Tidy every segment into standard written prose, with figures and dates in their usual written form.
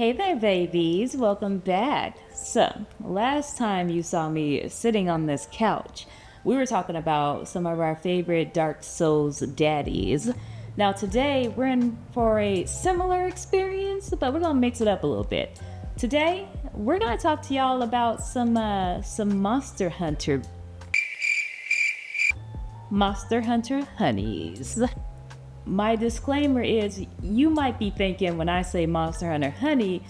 Hey there, babies. Welcome back. So, last time you saw me sitting on this couch, we were talking about some of our favorite Dark Souls daddies. Now, today we're in for a similar experience, but we're gonna mix it up a little bit. Today, we're gonna talk to y'all about some Monster Hunter honeys. My disclaimer is you might be thinking when I say Monster Hunter honey,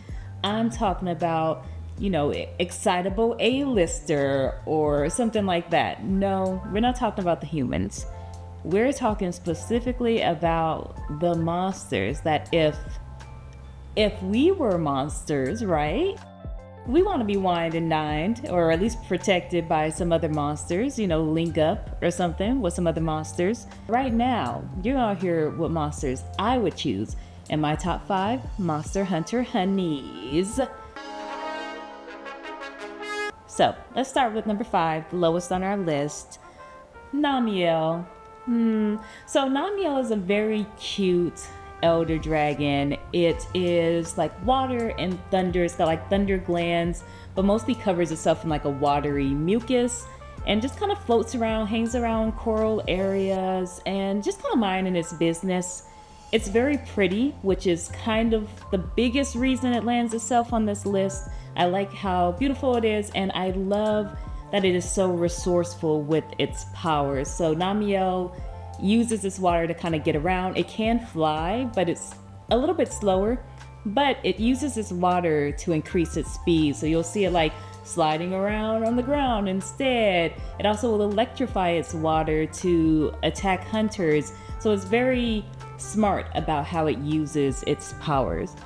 I'm talking about, excitable A-lister or something like that. No, we're not talking about the humans. We're talking specifically about the monsters that if we were monsters, right? We want to be wined and dined, or at least protected by some other monsters, link up or something with some other monsters. Right now, you're gonna hear what monsters I would choose in my top 5 Monster Hunter honeys. So, let's start with number 5, the lowest on our list, Namel. So Namel is a very cute elder dragon. It is like water and thunder. It's got like thunder glands, but mostly covers itself in like a watery mucus and just kind of floats around, hangs around coral areas, and just kind of minding its business. It's very pretty, which is kind of the biggest reason it lands itself on this list. I like how beautiful it is, and I love that it is so resourceful with its powers. So Namel uses this water to kind of get around. It can fly, but it's a little bit slower, but it uses this water to increase its speed. So you'll see it like sliding around on the ground instead. It also will electrify its water to attack hunters. So it's very smart about how it uses its powers.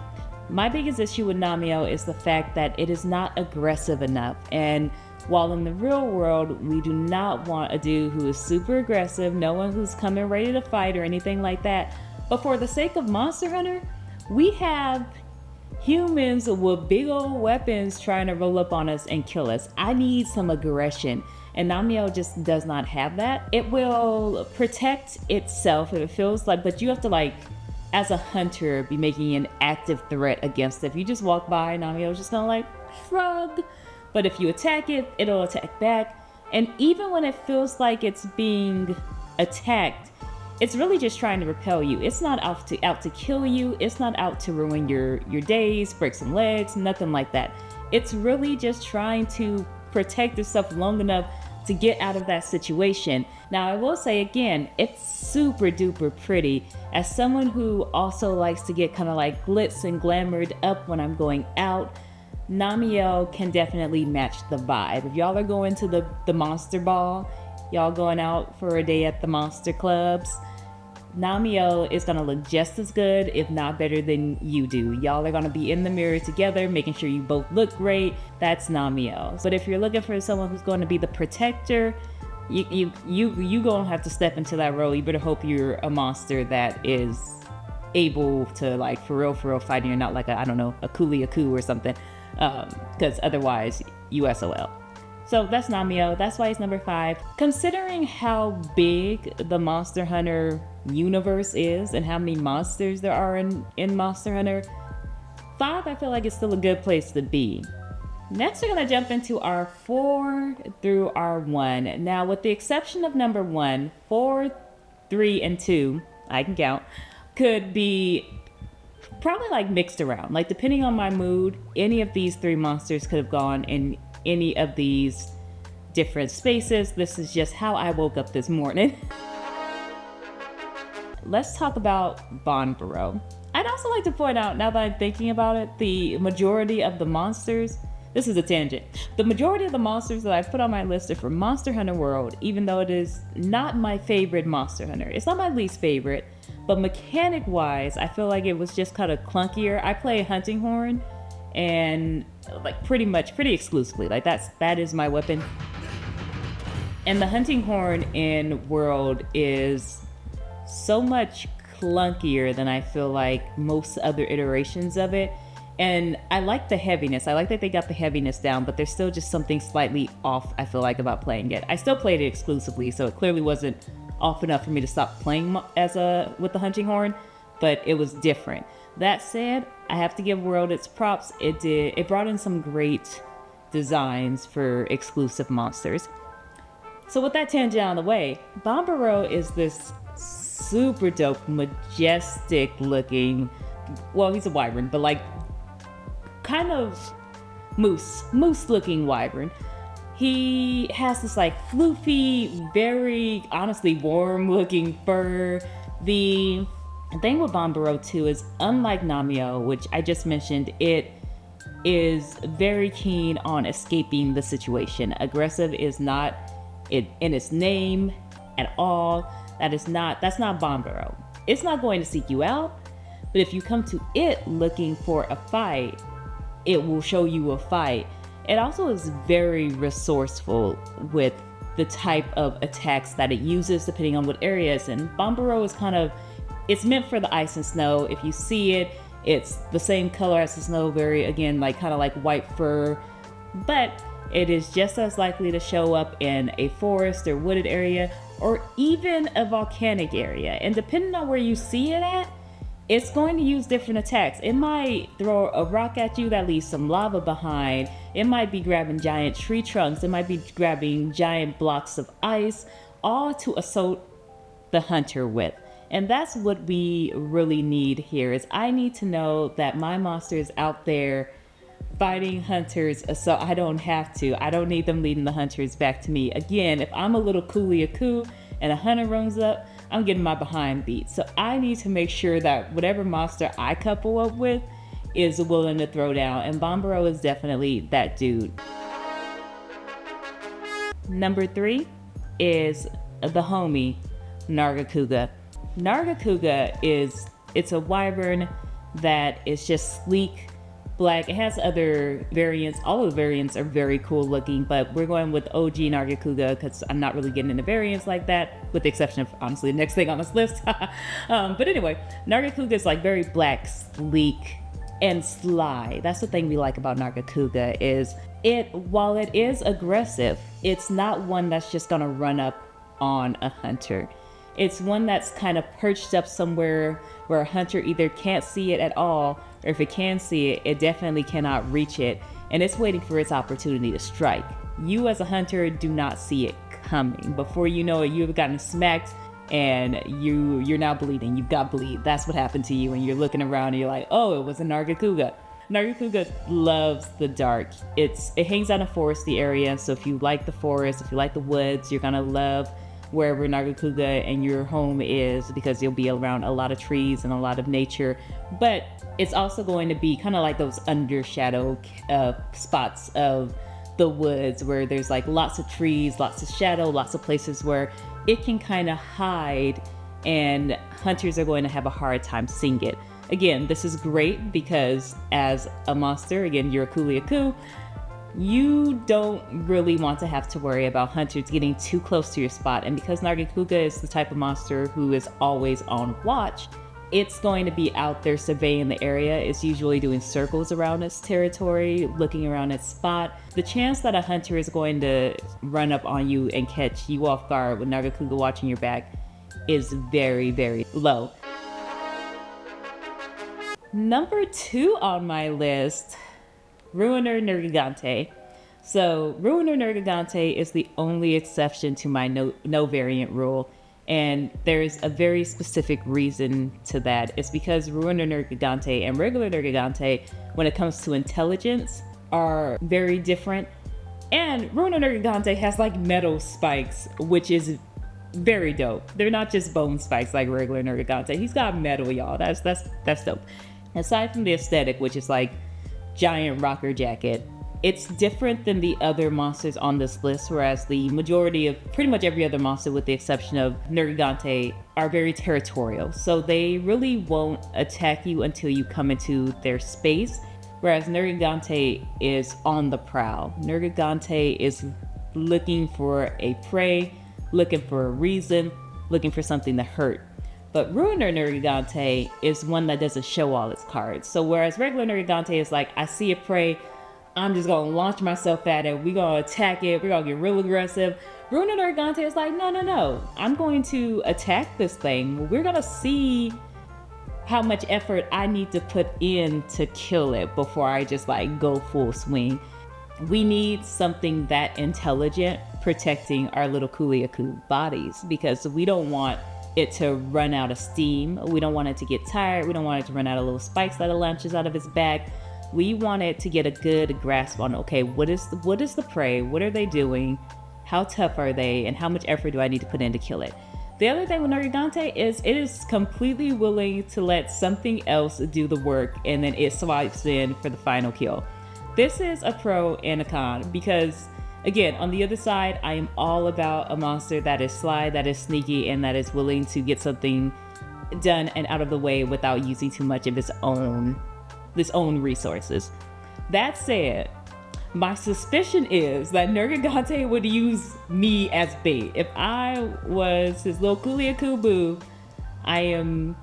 My biggest issue with Namel is the fact that it is not aggressive enough. And while in the real world, we do not want a dude who is super aggressive, no one who's coming ready to fight or anything like that. But for the sake of Monster Hunter, we have humans with big old weapons trying to roll up on us and kill us. I need some aggression, and Namel just does not have that. It will protect itself if it feels like, but you have to as a hunter, be making an active threat against it. If you just walk by, Namel is just gonna shrug. But if you attack it, it'll attack back. And even when it feels like it's being attacked, it's really just trying to repel you. It's not out to kill you. It's not out to ruin your days, break some legs, nothing like that. It's really just trying to protect itself long enough to get out of that situation. Now, I will say again, it's super duper pretty. As someone who also likes to get kind of glitz and glamored up when I'm going out, Namel can definitely match the vibe. If y'all are going to the monster ball, y'all going out for a day at the monster clubs, Namel is gonna look just as good, if not better than you do. Y'all are gonna be in the mirror together, making sure you both look great. That's Namel. But if you're looking for someone who's going to be the protector, you gonna have to step into that role. You better hope you're a monster that is able to for real fight, and you're not a Kulu-Ya-Ku or something. Because otherwise, you SOL. So that's Namel. That's why he's number 5. Considering how big the Monster Hunter universe is and how many monsters there are in Monster Hunter, 5 I feel like it's still a good place to be. Next, we're going to jump into our 4 through our 1. Now, with the exception of number 1, 4, 3, and 2, I can count, could be probably mixed around. Depending on my mood, any of these 3 monsters could have gone in any of these different spaces. This is just how I woke up this morning. Let's talk about Bombaro. I'd also like to point out, now that I'm thinking about it, the majority of the monsters, this is a tangent, the majority of the monsters that I've put on my list are from Monster Hunter World, even though it is not my favorite Monster Hunter. It's not my least favorite, but mechanic-wise, I feel like it was just kind of clunkier. I play Hunting Horn, and pretty exclusively. That is my weapon. And the Hunting Horn in World is so much clunkier than I feel like most other iterations of it. And I like the heaviness. I like that they got the heaviness down, but there's still just something slightly off, I feel like, about playing it. I still played it exclusively, so it clearly wasn't off enough for me to stop playing with the Hunting Horn. but it was different. That said, I have to give World its props. It brought in some great designs for exclusive monsters. So with that tangent out of the way, Bombaro is this super dope, majestic looking, well, he's a wyvern, but like kind of moose looking wyvern. He has this like floofy, very honestly warm looking fur. The thing with Bombaro too is, unlike Namel, which I just mentioned, it is very keen on escaping the situation. Aggressive is not it in its name at all. That's not Bombaro. It's not going to seek you out, but if you come to it looking for a fight, it will show you a fight. It also is very resourceful with the type of attacks that it uses depending on what areas. And Bombaro is it's meant for the ice and snow. If you see it, it's the same color as the snow, very, again, like kind of like white fur, but it is just as likely to show up in a forest or wooded area, or even a volcanic area. And depending on where you see it at, it's going to use different attacks. It might throw a rock at you that leaves some lava behind. It might be grabbing giant tree trunks. It might be grabbing giant blocks of ice, all to assault the hunter with. And that's what we really need here, is I need to know that my monster is out there fighting hunters, so I don't have to. I don't need them leading the hunters back to me. Again, if I'm a little Kulu-Ya-Ku and a hunter runs up, I'm getting my behind beat. So I need to make sure that whatever monster I couple up with is willing to throw down. And Bombaro is definitely that dude. Number 3 is the homie, Naruga. Naruga it's a wyvern that is just sleek, black. It has other variants. All of the variants are very cool looking, but we're going with OG Naruga because I'm not really getting into variants like that, with the exception of, honestly, the next thing on this list. But anyway, Naruga is like very black, sleek, and sly. That's the thing we like about Naruga, is while it is aggressive, it's not one that's just gonna run up on a hunter. It's one that's kind of perched up somewhere where a hunter either can't see it at all, or if it can see it, it definitely cannot reach it, and it's waiting for its opportunity to strike. You as a hunter do not see it coming. Before you know it, you've gotten smacked and you're now bleeding. You've got bleed. That's what happened to you, and you're looking around and you're like, oh, it was a Naruga. Naruga loves the dark. It hangs out in a foresty area, so if you like the forest, if you like the woods, you're gonna love wherever Naruga and your home is, because you'll be around a lot of trees and a lot of nature. But it's also going to be kind of like those undershadow spots of the woods, where there's like lots of trees, lots of shadow, lots of places where it can kind of hide, and hunters are going to have a hard time seeing it. Again, this is great because as a monster, again, you're a Kulu-Ya-Ku, you don't really want to have to worry about hunters getting too close to your spot. And because Naruga is the type of monster who is always on watch, it's going to be out there surveying the area. It's usually doing circles around its territory, looking around its spot. The chance that a hunter is going to run up on you and catch you off guard with Naruga watching your back is very, very low. Number 2 on my list, Ruinorante. So Ruinorante is the only exception to my no variant rule, and there's a very specific reason to that. It's because Ruinorante and regular Nargigante, when it comes to intelligence, are very different. And Ruinorante has like metal spikes, which is very dope. They're not just bone spikes like regular Nargigante. He's got metal, y'all. That's dope. Aside from the aesthetic, which is like giant rocker jacket, it's different than the other monsters on this list, whereas the majority of pretty much every other monster, with the exception of Nargigante, are very territorial. So they really won't attack you until you come into their space, whereas Nargigante is on the prowl. Nargigante is looking for a prey, looking for a reason, looking for something to hurt. But Ruinorante is one that doesn't show all its cards. So whereas regular Nargigante is like, I see a prey, I'm just gonna launch myself at it, we're gonna attack it, we're gonna get real aggressive. Ruinorante is like, no, I'm going to attack this thing. We're gonna see how much effort I need to put in to kill it before I just like go full swing. We need something that intelligent protecting our little Kulu-Ya-Ku bodies, because we don't want it to run out of steam. We don't want it to get tired. We don't want it to run out of little spikes that it launches out of its back. We want it to get a good grasp on, okay, what is the prey? What are they doing? How tough are they? And how much effort do I need to put in to kill it? The other thing with Narugante is it is completely willing to let something else do the work, and then it swipes in for the final kill. This is a pro and a con, because again, on the other side, I am all about a monster that is sly, that is sneaky, and that is willing to get something done and out of the way without using too much of its own resources. That said, my suspicion is that Narugante would use me as bait. If I was his little Kulu-Ya-Ku boo, I am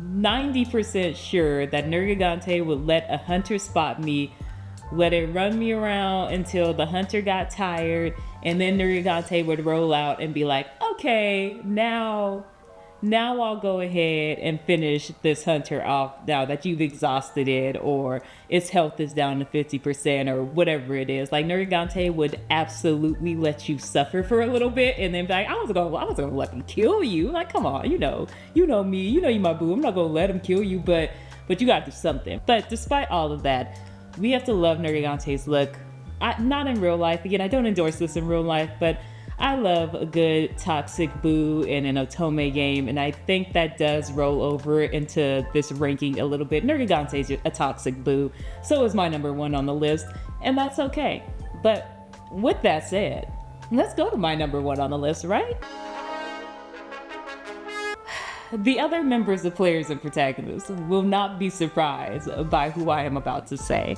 90% sure that Narugante would let a hunter spot me, let it run me around until the hunter got tired, and then Narugante would roll out and be like, okay, now I'll go ahead and finish this hunter off now that you've exhausted it, or its health is down to 50%, or whatever it is. Like, Narugante would absolutely let you suffer for a little bit and then be like, I was gonna let him kill you. Like, come on, you know me, you my boo. I'm not gonna let him kill you, but you gotta do something. But despite all of that, we have to love Narugante's look. Not in real life. Again, I don't endorse this in real life, but I love a good toxic boo in an Otome game, and I think that does roll over into this ranking a little bit. Narugante's a toxic boo, so is my number one on the list, and that's okay. But with that said, let's go to my number one on the list, right? The other members of players and protagonists will not be surprised by who I am about to say,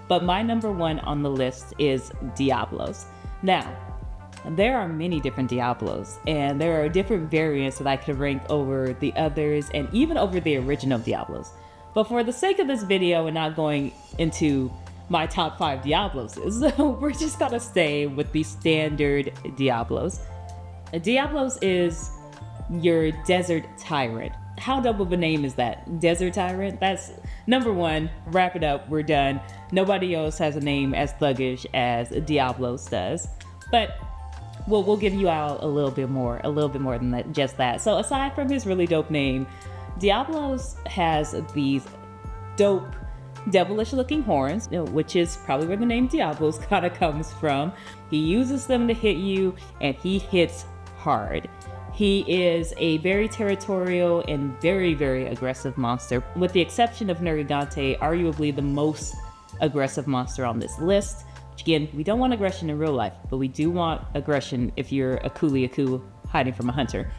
but my number one on the list is Diablos. Now, there are many different Diablos, and there are different variants that I could rank over the others and even over the original Diablos. But for the sake of this video and not going into my top 5 Diablos, we're just gonna stay with the standard Diablos. Diablos is your desert tyrant. How dope of a name is that? Desert tyrant? That's number one. Wrap it up, we're done. Nobody else has a name as thuggish as Diablos does. But we'll give you out a little bit more than that, just that. So aside from his really dope name, Diablos has these dope, devilish looking horns, which is probably where the name Diablos kind of comes from. He uses them to hit you, and he hits hard. He is a very territorial and very, very aggressive monster. With the exception of Narugante, arguably the most aggressive monster on this list. Again, we don't want aggression in real life, but we do want aggression if you're a Kulu-Ya-Ku hiding from a hunter.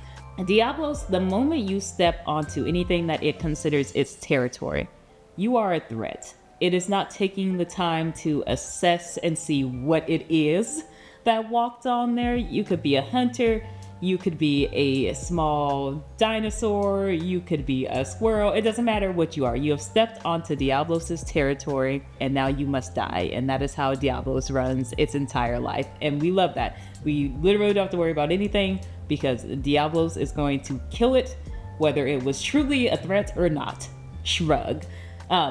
Diablos, the moment you step onto anything that it considers its territory, you are a threat. It is not taking the time to assess and see what it is that walked on there. You could be a hunter, you could be a small dinosaur, you could be a squirrel. It doesn't matter what you are. You have stepped onto Diablos' territory, and now you must die. And that is how Diablos runs its entire life. And we love that. We literally don't have to worry about anything, because Diablos is going to kill it, whether it was truly a threat or not. Shrug.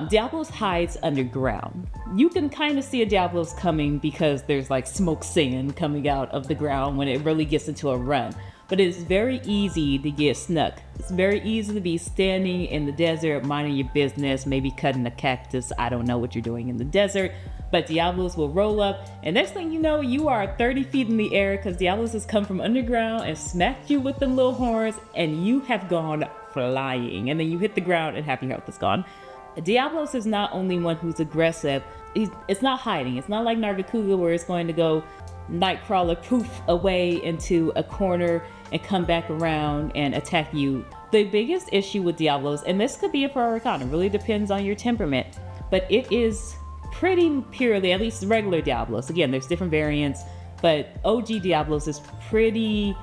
Diablos hides underground. You can kind of see a Diablos coming because there's like smoke sand coming out of the ground when it really gets into a run. But it's very easy to get snuck. It's very easy to be standing in the desert, minding your business, maybe cutting a cactus. I don't know what you're doing in the desert, but Diablos will roll up, and next thing you know, you are 30 feet in the air because Diablos has come from underground and smacked you with them little horns, and you have gone flying. And then you hit the ground and half your health is gone. Diablos is not only one who's aggressive, it's not hiding. It's not like Nargacuga where it's going to go Nightcrawler poof away into a corner and come back around and attack you. The biggest issue with Diablos, and this could be a pro or con, it really depends on your temperament, but it is pretty purely, at least regular Diablos. Again, there's different variants, but OG Diablos is pretty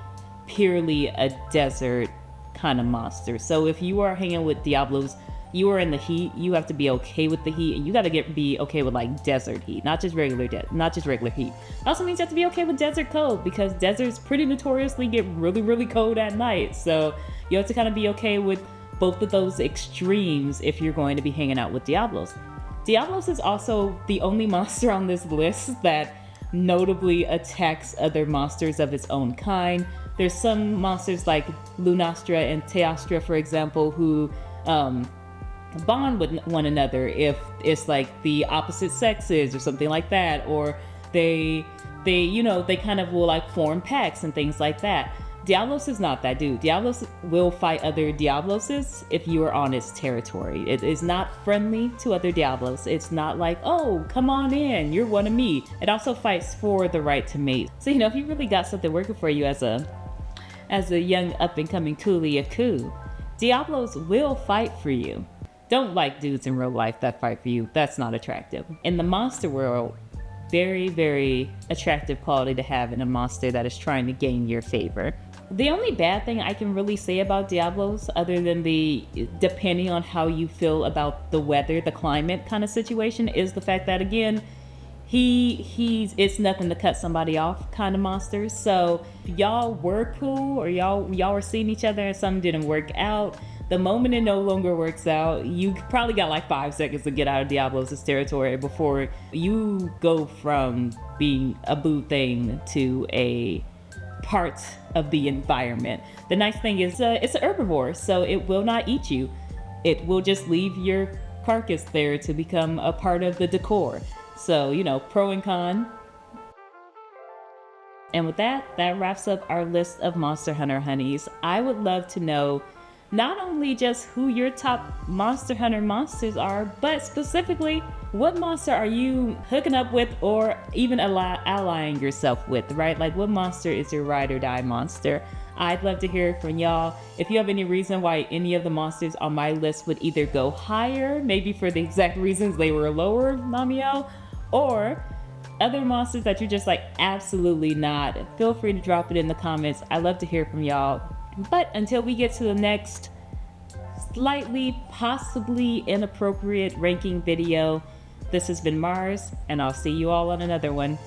purely a desert kind of monster. So if you are hanging with Diablos, you are in the heat, you have to be okay with the heat, and you gotta be okay with like desert heat, not just regular heat. It also means you have to be okay with desert cold, because deserts pretty notoriously get really, really cold at night. So you have to kind of be okay with both of those extremes if you're going to be hanging out with Diablos. Diablos is also the only monster on this list that notably attacks other monsters of its own kind. There's some monsters like Lunastra and Teostra, for example, who bond with one another if it's like the opposite sexes or something like that, or they kind of will like form packs and things like that. Diablos is not that dude. Diablos will fight other Diabloses if you are on its territory. It is not friendly to other Diablos. It's not like, oh, come on in, you're one of me. It also fights for the right to mate. So, if you really got something working for you as a young up-and-coming Kulu-Ya-Ku, Diablos will fight for you. Don't like dudes in real life that fight for you. That's not attractive. In the monster world, very, very attractive quality to have in a monster that is trying to gain your favor. The only bad thing I can really say about Diablos, other than the depending on how you feel about the weather, the climate kind of situation, is the fact that, again, it's nothing to cut somebody off kind of monster. So if y'all were cool, or y'all were seeing each other and something didn't work out, the moment it no longer works out, you probably got like 5 seconds to get out of Diablos' territory before you go from being a boo thing to a part of the environment. The nice thing is it's an herbivore, so it will not eat you. It will just leave your carcass there to become a part of the decor. So, pro and con. And with that wraps up our list of Monster Hunter honeys. I would love to know not only just who your top Monster Hunter monsters are, but specifically, what monster are you hooking up with or even allying yourself with, right? Like, what monster is your ride or die monster? I'd love to hear from y'all. If you have any reason why any of the monsters on my list would either go higher, maybe for the exact reasons they were lower, Namel, or other monsters that you're just like, absolutely not, feel free to drop it in the comments. I love to hear from y'all. But until we get to the next slightly, possibly inappropriate ranking video, this has been Mars, and I'll see you all on another one.